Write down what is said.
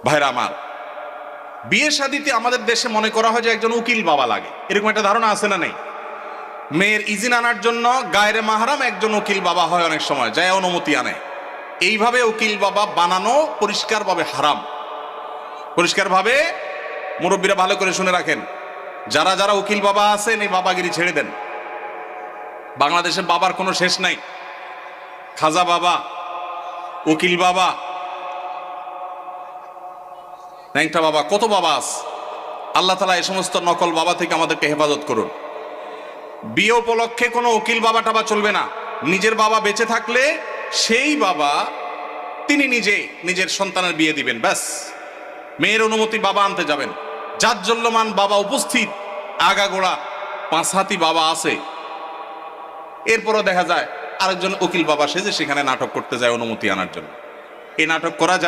ভাইরা আমার, বিয়ে শাদিতে আমাদের দেশে মনে করা হয় যে একজন উকিল বাবা লাগে, এরকম একটা ধারণা আছে না নেই? মেয়ের ইজিন আনার জন্য গায়রে মাহরাম একজন উকিল বাবা হয়, অনেক সময় যায় অনুমতি আনে। এইভাবে উকিল বাবা বানানো পরিষ্কারভাবে হারাম। পরিষ্কারভাবে মুরব্বীরা ভালো করে শুনে রাখেন, যারা যারা উকিল বাবা আছেন এই বাবাগিরি ছেড়ে দেন। বাংলাদেশে বাবার কোনো শেষ নাই। খাজা বাবা, উকিল বাবা, ন্যাংটা বাবা, কত বাবা আছে। আল্লাহ তাআলা এই সমস্ত নকল বাবা থেকে আমাদেরকে হেফাজত করুন। বিয়ে উপলক্ষে কোনো উকিল বাবা টাবা চলবে না। নিজের বাবা বেঁচে থাকলে সেই বাবা তিনি নিজে নিজের সন্তানের বিয়ে দিবেন, ব্যাস। মেয়ের অনুমতি বাবা আনতে যাবেন। জাজ্জল্যমান বাবা উপস্থিত, আগাগোড়া 5 হাতি বাবা আছে, এরপরও দেখা যায় আরেকজন উকিল বাবা সেজে সেখানে নাটক করতে যায় অনুমতি আনার জন্য। এই নাটক করা যায়?